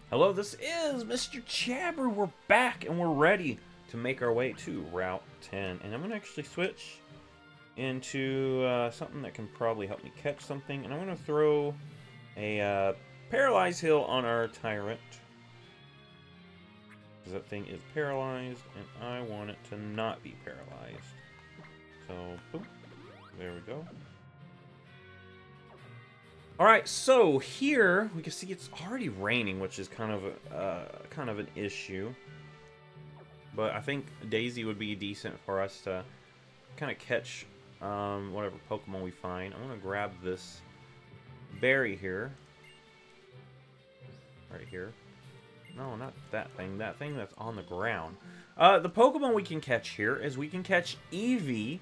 Hello, this is MrChabry. We're back and we're ready to make our way to Route 10. And I'm going to actually switch into something that can probably help me catch something. And I'm going to throw a Paralyze Hill on our Tyrant. Because that thing is paralyzed and I want it to not be paralyzed. So, boop. There we go. Alright, so here we can see it's already raining, which is kind of an issue. But I think Daisy would be decent for us to kind of catch whatever Pokemon we find. I'm going to grab this berry here. Right here. No, not that thing. That thing that's on the ground. The Pokemon we can catch here is we can catch Eevee,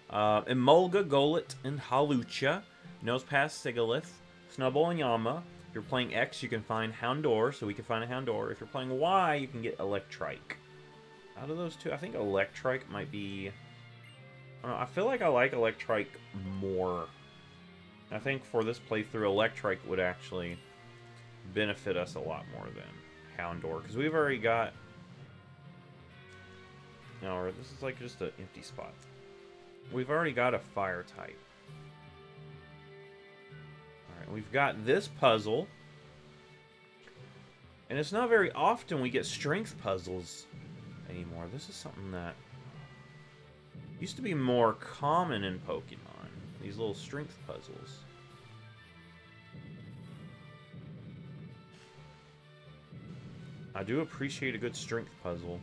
Emolga, Golett, and Hawlucha. Nosepass, Sigalith, Snubbull, and Yama. If you're playing X, you can find Houndour, so we can find a Houndour. If you're playing Y, you can get Electrike. Out of those two, I think Electrike might be... I don't know, I feel like I like Electrike more. I think for this playthrough, Electrike would actually benefit us a lot more than Houndour, because we've already got... No, this is like just an empty spot. We've already got a Fire type. We've got this puzzle, and it's not very often we get strength puzzles anymore. This is something that used to be more common in Pokemon, these little strength puzzles. I do appreciate a good strength puzzle,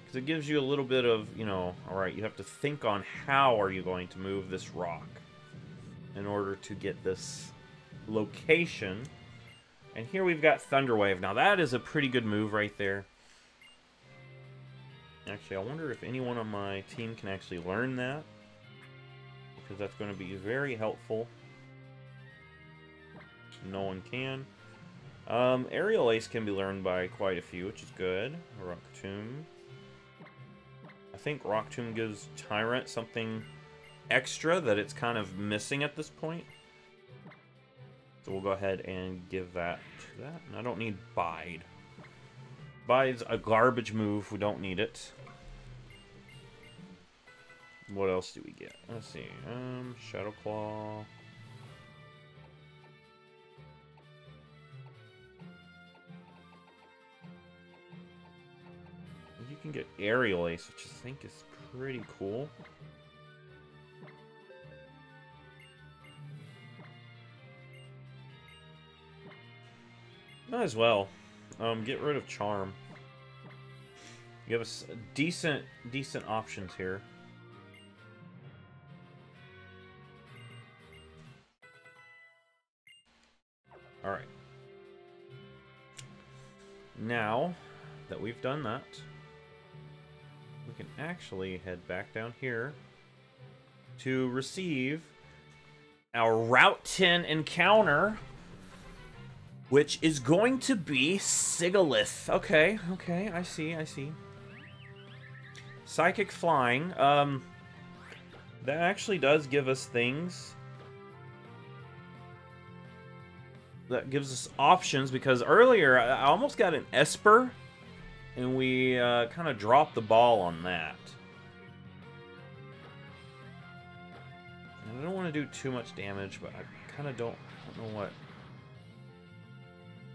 because it gives you a little bit of, you know, alright, you have to think on how are you going to move this rock in order to get this location. And here we've got Thunder Wave. Now that is a pretty good move right there. Actually, I wonder if anyone on my team can actually learn that, because that's going to be very helpful. No one can. Aerial Ace can be learned by quite a few, which is good. Rock Tomb. I think Rock Tomb gives Tyrant something extra that it's kind of missing at this point. So we'll go ahead and give that to that. And I don't need Bide. Bide's a garbage move. We don't need it. What else do we get? Let's see. Shadow Claw. You can get Aerial Ace, which I think is pretty cool. Might as well. Get rid of Charm. You have us decent options here. Alright. Now that we've done that, we can actually head back down here to receive our Route 10 encounter, which is going to be Sigalith. Okay, I see. Psychic Flying. That actually does give us things. That gives us options, because earlier I almost got an Esper, and we kind of dropped the ball on that. And I don't want to do too much damage, but I kind of don't know what...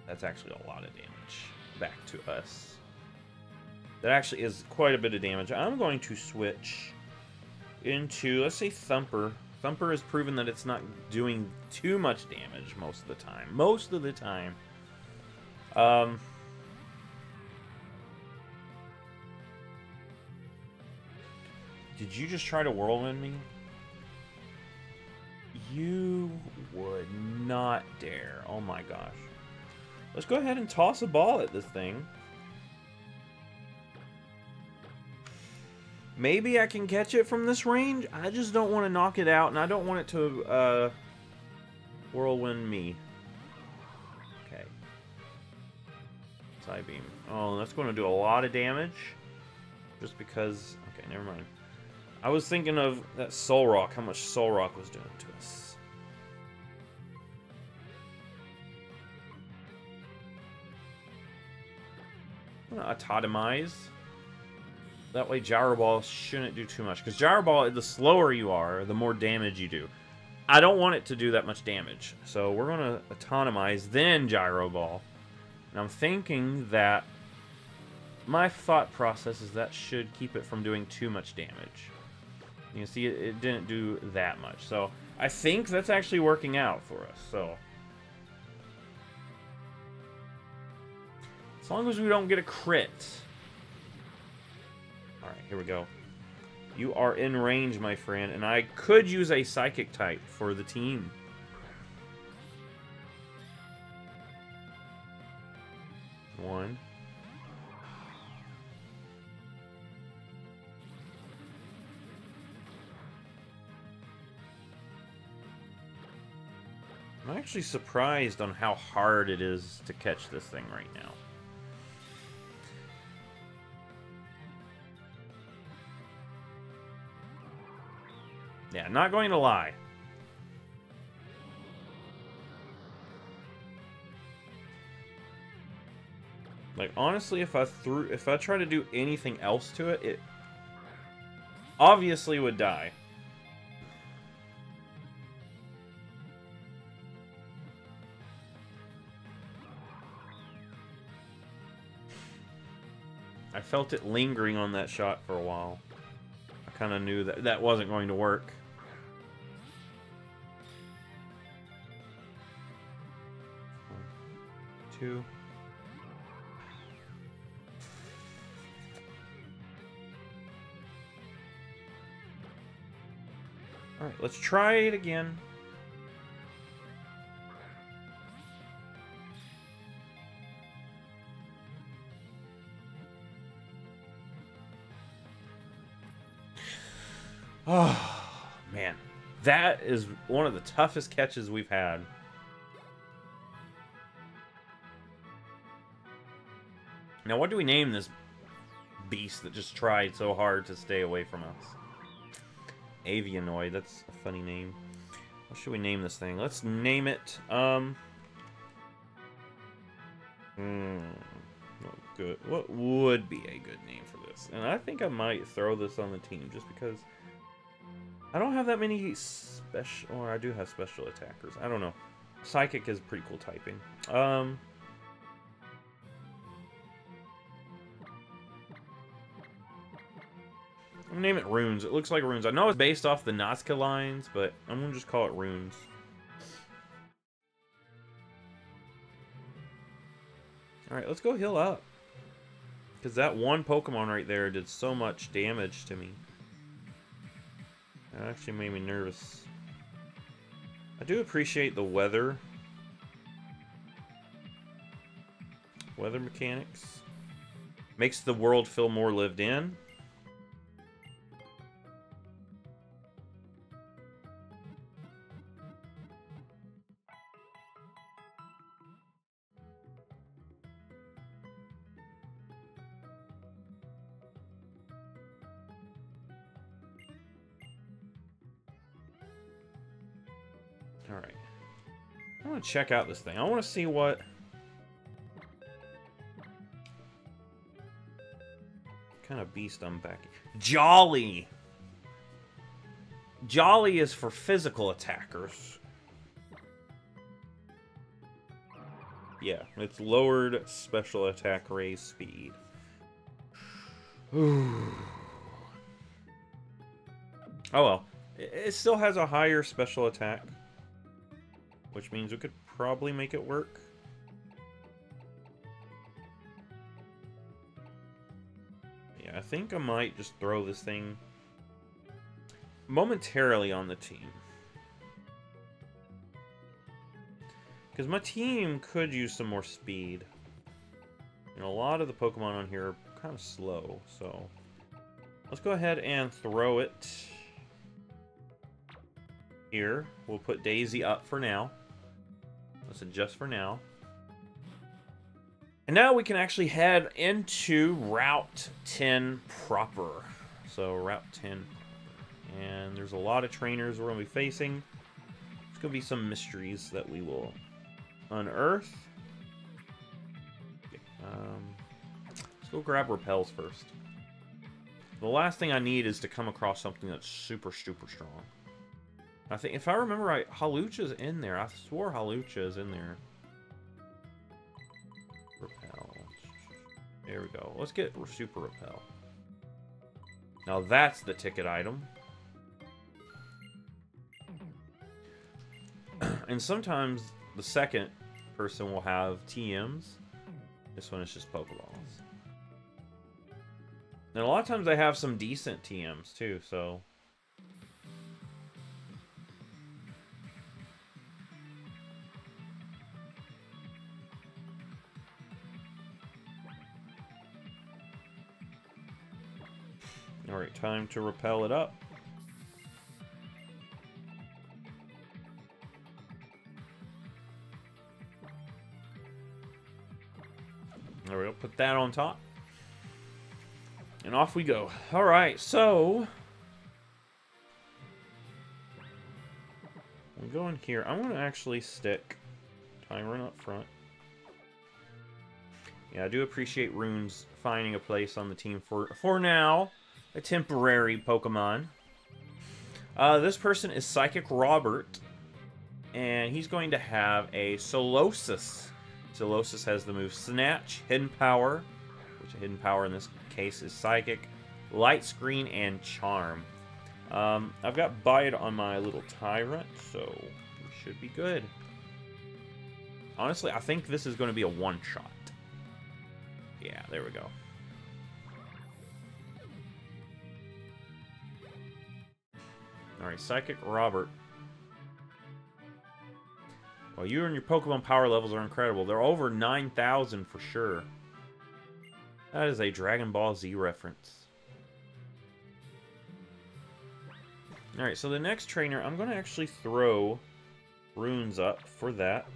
That's actually a lot of damage back to us. That actually is quite a bit of damage. I'm going to switch into, let's say, Thumper. Thumper has proven that it's not doing too much damage most of the time. Most of the time. Did you just try to whirlwind me? You would not dare. Oh my gosh. Let's go ahead and toss a ball at this thing. Maybe I can catch it from this range. I just don't want to knock it out, and I don't want it to whirlwind me. Okay. Psybeam. Oh, that's going to do a lot of damage. Just because... Okay, never mind. I was thinking of that Soul Rock, how much Soul Rock was doing to us. I'm gonna autotomize. That way Gyro Ball shouldn't do too much. Because Gyro Ball, the slower you are, the more damage you do. I don't want it to do that much damage. So we're going to autotomize, then Gyro Ball. And I'm thinking that my thought process is that should keep it from doing too much damage. You can see it didn't do that much. So I think that's actually working out for us. So as long as we don't get a crit. Alright, here we go. You are in range, my friend, and I could use a Psychic type for the team. One. I'm actually surprised on how hard it is to catch this thing right now. Yeah, not going to lie. Like, honestly, if I try to do anything else to it, it obviously would die. I felt it lingering on that shot for a while. I kind of knew that that wasn't going to work. Two. Alright, let's try it again. Oh, man. That is one of the toughest catches we've had. Now, what do we name this beast that just tried so hard to stay away from us? Avianoid, that's a funny name. What should we name this thing? Let's name it, what would be a good name for this? And I think I might throw this on the team just because I don't have that many special, or I do have special attackers. I don't know. Psychic is pretty cool typing. I'm gonna name it Runes. It looks like Runes. I know it's based off the Nazca lines, but I'm gonna just call it Runes. Alright, let's go heal up. Because that one Pokemon right there did so much damage to me. That actually made me nervous. I do appreciate the weather. Weather mechanics. Makes the world feel more lived in. Alright. I want to check out this thing. I want to see what kind of beast I'm back. Jolly! Jolly is for physical attackers. Yeah, it's lowered special attack raise speed. Oh well. It still has a higher special attack, which means we could probably make it work. Yeah, I think I might just throw this thing momentarily on the team. Because my team could use some more speed. And a lot of the Pokemon on here are kind of slow, so let's go ahead and throw it here. We'll put Daisy up for now. Let's adjust for now. And now we can actually head into Route 10 proper. So Route 10. And there's a lot of trainers we're going to be facing. There's going to be some mysteries that we will unearth. Okay. Let's go grab repels first. The last thing I need is to come across something that's super strong. I think, if I remember right, Hawlucha's in there. I swore Hawlucha is in there. Repel. There we go. Let's get super repel. Now that's the ticket item. And sometimes the second person will have TMs. This one is just Pokeballs. And a lot of times they have some decent TMs too, so... Alright, time to repel it up. There we go, put that on top. And off we go. Alright, so... I'm going here. I'm going to actually stick Tyron up front. Yeah, I do appreciate Runes finding a place on the team for now. A temporary Pokemon. This person is Psychic Robert. And he's going to have a Solosis. Solosis has the move Snatch, Hidden Power, which a Hidden Power in this case is Psychic, Light Screen, and Charm. I've got Bite on my little Tyrant, so we should be good. Honestly, I think this is going to be a one-shot. Yeah, there we go. Alright, Psychic Robert. Well, you and your Pokemon power levels are incredible. They're over 9,000 for sure. That is a Dragon Ball Z reference. Alright, so the next trainer, I'm going to actually throw Runes up for that.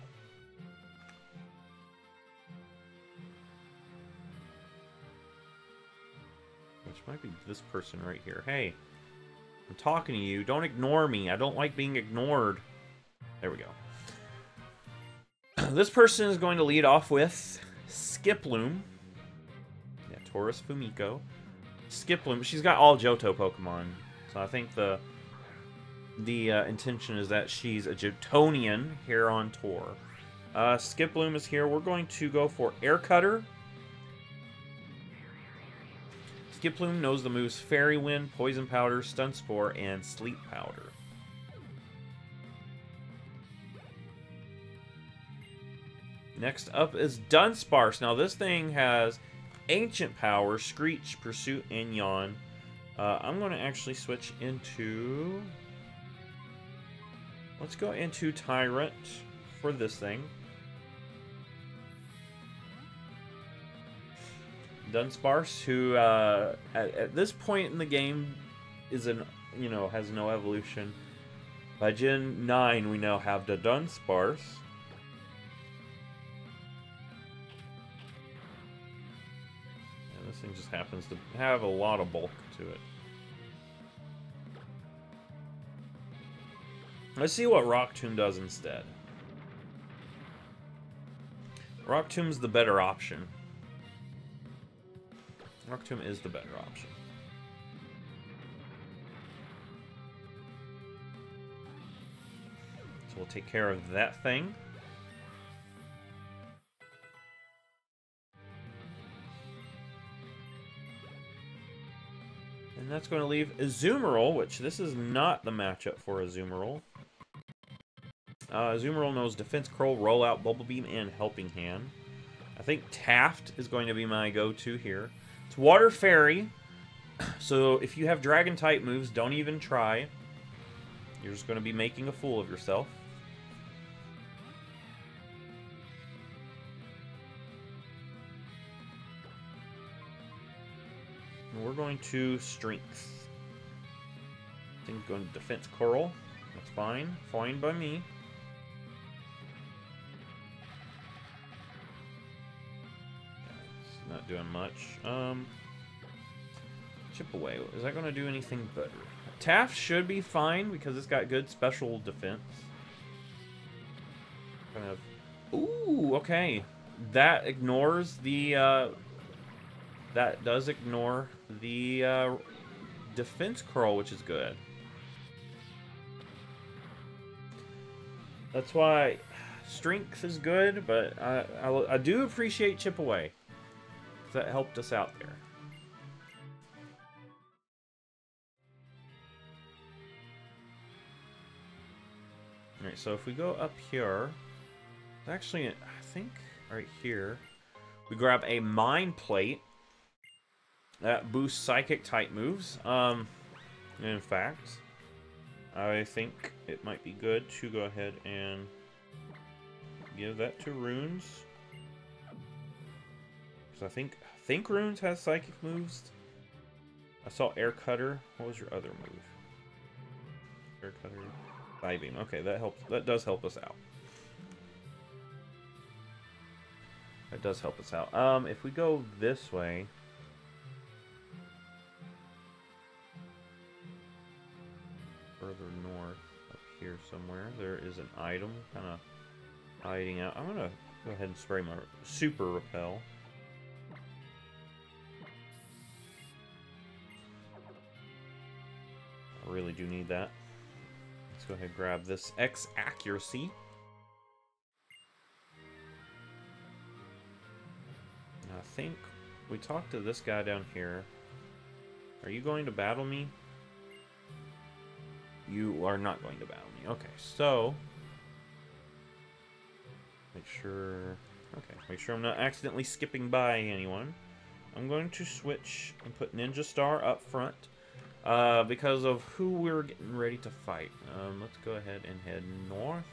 Which might be this person right here. Hey, I'm talking to you. Don't ignore me. I don't like being ignored. There we go. This person is going to lead off with Skiploom. Yeah, Taurus Fumiko. Skiploom. She's got all Johto Pokemon. So I think the intention is that she's a Johtonian here on tour. Skiploom is here. We're going to go for Air Cutter. Skiploom knows the moves Fairy Wind, Poison Powder, Stun Spore, and Sleep Powder. Next up is Dunsparce. Now this thing has Ancient Power, Screech, Pursuit, and Yawn. I'm going to actually switch into... Let's go into Tyrant for this thing. Dunsparce, who at this point in the game is has no evolution. By Gen 9, we now have the Dunsparce. And this thing just happens to have a lot of bulk to it. Let's see what Rock Tomb does instead. Rock Tomb's the better option. Rock Tomb is the better option. So we'll take care of that thing. And that's going to leave Azumarill, which this is not the matchup for Azumarill. Azumarill knows Defense Curl, Rollout, Bubble Beam, and Helping Hand. I think Taft is going to be my go-to here. It's Water Fairy, so if you have Dragon-type moves, don't even try. You're just going to be making a fool of yourself. And we're going to Strength. I think going to Defense Curl. That's fine. Fine by me. Not doing much. Chip Away. Is that going to do anything better? Taft should be fine because it's got good special defense. Kind of. Ooh, okay. That ignores the that does ignore the defense curl, which is good. That's why strength is good, but I do appreciate chip away. That helped us out there. Alright, so if we go up here, actually, I think right here, we grab a Mind Plate that boosts Psychic type moves. In fact, I think it might be good to go ahead and give that to Runes. Because I think Runes has Psychic moves. I saw Air Cutter. What was your other move? Air Cutter. Side Beam. Okay, that helps. That does help us out. That does help us out. If we go this way, further north, up here somewhere, there is an item kind of hiding out. I'm gonna go ahead and spray my Super Repel. I really do need that. Let's go ahead and grab this X Accuracy. I think we talked to this guy down here. Are you going to battle me? You are not going to battle me. Okay, so make sure I'm not accidentally skipping by anyone. I'm going to switch and put Ninja Star up front because of who we're getting ready to fight. Let's go ahead and head north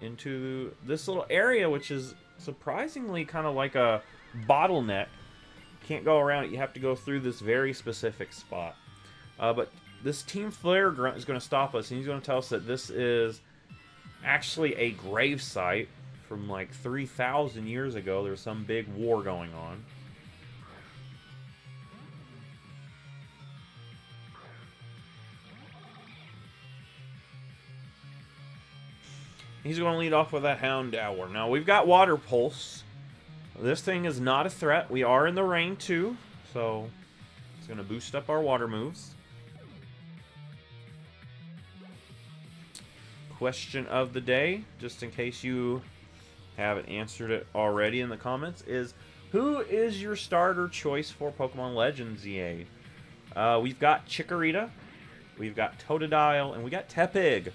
into this little area, which is surprisingly kind of like a bottleneck. You can't go around it. You have to go through this very specific spot. But this Team Flare Grunt is going to stop us, and he's going to tell us that this is actually a grave site from like 3,000 years ago. There's some big war going on. He's going to lead off with that Houndour. Now, we've got Water Pulse. This thing is not a threat. We are in the rain, too. So, it's going to boost up our water moves. Question of the day, just in case you haven't answered it already in the comments, is who is your starter choice for Pokemon Legends EA? We've got Chikorita, we've got Totodile, and we got Tepig.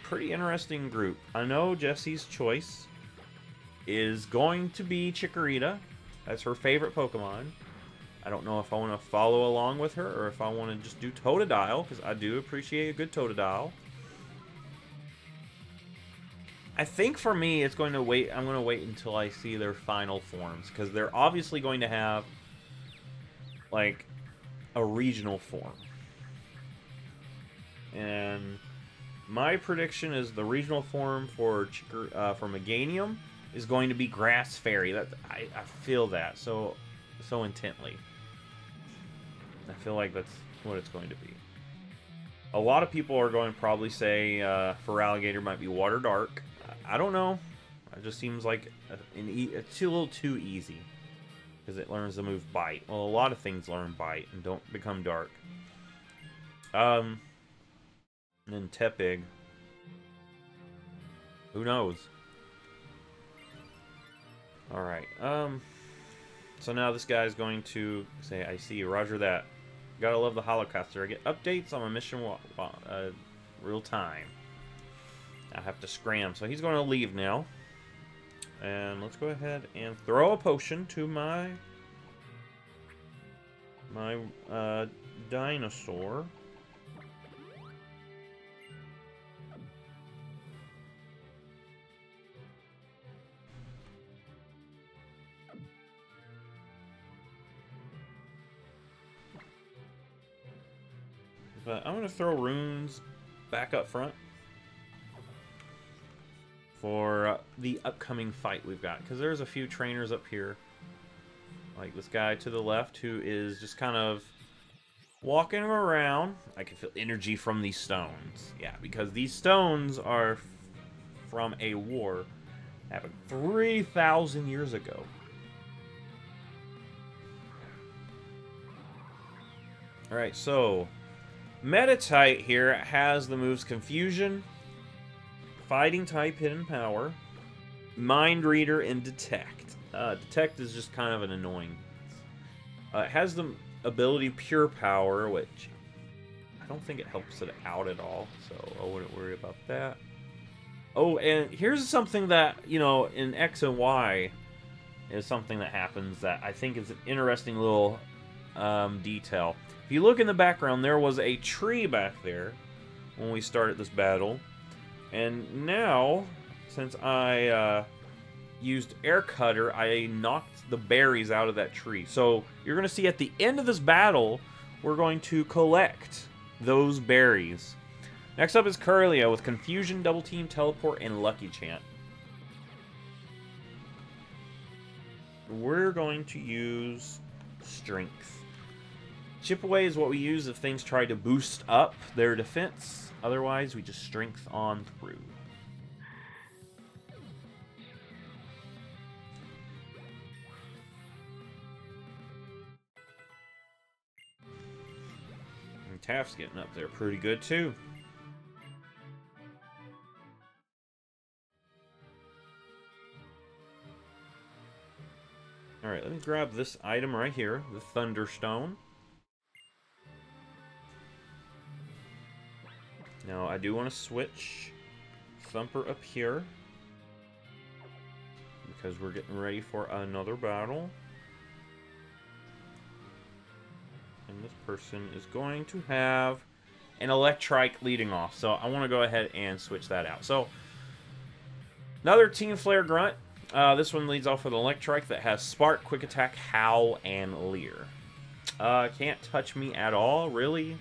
Pretty interesting group. I know Jessie's choice is going to be Chikorita. That's her favorite Pokemon. I don't know if I want to follow along with her or if I want to just do Totodile, because I do appreciate a good Totodile. I think for me, it's going to wait. I'm going to wait until I see their final forms, because they're obviously going to have like a regional form. And my prediction is the regional form for Meganium is going to be Grass Fairy. That I feel that so intently. I feel like that's what it's going to be. A lot of people are going to probably say for Alligator might be Water Dark. I don't know. It just seems like it's a little too easy because it learns the move Bite. Well, a lot of things learn Bite and don't become dark. And then Tepig. Who knows? Alright. So now this guy's going to say, I see you. Roger that. Gotta love the Holocaster. I get updates on my mission real time. I have to scram. So he's going to leave now. And let's go ahead and throw a potion to my dinosaur. But I'm going to throw runes back up front for the upcoming fight we've got. Because there's a few trainers up here. Like this guy to the left who is just kind of walking around. I can feel energy from these stones. Yeah, because these stones are from a war that happened 3,000 years ago. Alright, so Meta-type here has the moves Confusion, Fighting type Hidden Power, Mind Reader, and Detect. Detect is just kind of an annoying. It has the ability Pure Power, which I don't think it helps it out at all, so I wouldn't worry about that. Oh, and here's something that, you know, in X and Y is something that happens that I think is an interesting little detail. If you look in the background, there was a tree back there when we started this battle. And now, since I used Air Cutter, I knocked the berries out of that tree. So you're going to see at the end of this battle, we're going to collect those berries. Next up is Curlia with Confusion, Double Team, Teleport, and Lucky Chant. We're going to use Strength. Chip Away is what we use if things try to boost up their defense. Otherwise, we just Strength on through. And Taft's getting up there pretty good, too. Alright, let me grab this item right here, the Thunderstone. Now, I do want to switch Thumper up here, because we're getting ready for another battle. And this person is going to have an Electrike leading off, so I want to go ahead and switch that out. So, another Team Flare Grunt. This one leads off with an Electrike that has Spark, Quick Attack, Howl, and Leer. Can't touch me at all, really.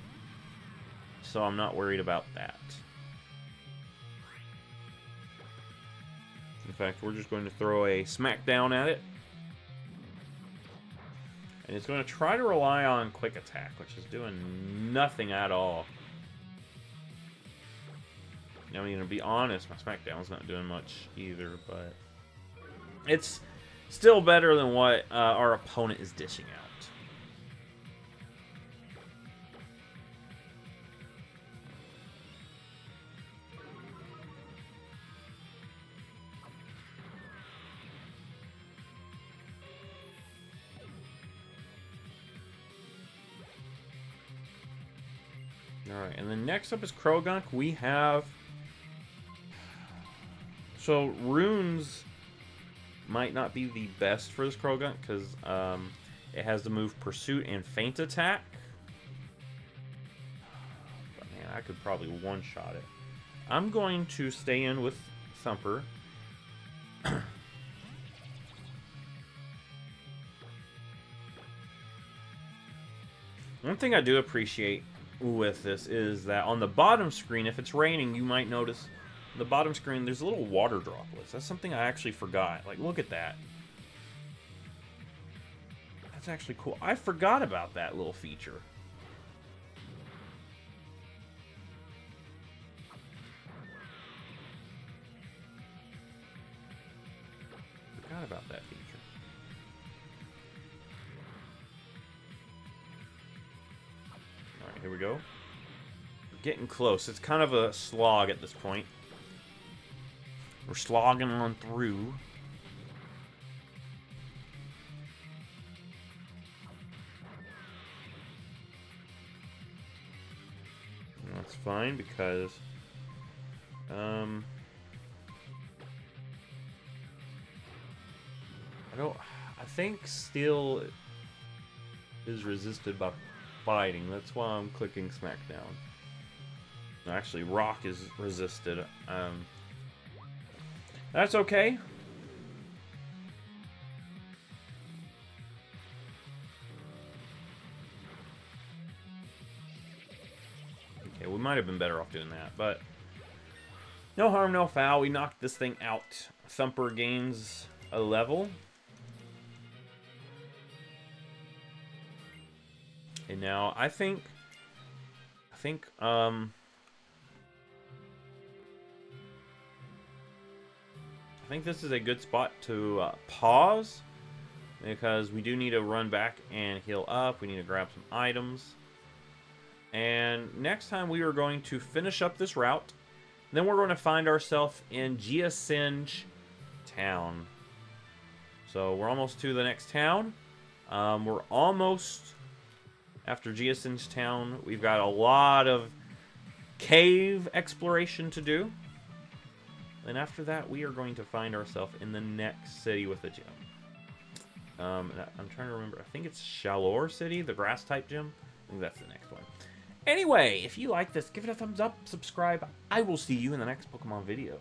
So I'm not worried about that. In fact, we're just going to throw a Smackdown at it. And it's going to try to rely on Quick Attack, which is doing nothing at all. I mean, to be honest, my Smackdown's not doing much either, but it's still better than what our opponent is dishing out. Alright, and then next up is Krogunk. We have... So, runes might not be the best for this Krogunk, because it has the move Pursuit and Feint Attack. But man, I could probably one-shot it. I'm going to stay in with Thumper. One thing I do appreciate with this is that on the bottom screen, if it's raining, you might notice on the bottom screen there's a little water droplets. That's something I actually forgot. Like, look at that. That's actually cool. I forgot about that little feature. Forgot about that feature. Alright, here we go. We're getting close. It's kind of a slog at this point. We're slogging on through. And that's fine because I think steel is resisted by fighting. That's why I'm clicking Smackdown. Actually, rock is resisted. That's okay. Okay, we might have been better off doing that, but no harm, no foul. We knocked this thing out. Thumper gains a level. And now I think this is a good spot to pause, because we do need to run back and heal up. We need to grab some items. And next time we are going to finish up this route. Then we're going to find ourselves in Geosinge Town. So we're almost to the next town. We're almost after Geosinge Town. We've got a lot of cave exploration to do. And after that, we are going to find ourselves in the next city with a gym. I'm trying to remember. I think it's Shalor City, the grass type gym. I think that's the next one. Anyway, if you like this, give it a thumbs up, subscribe. I will see you in the next Pokemon video.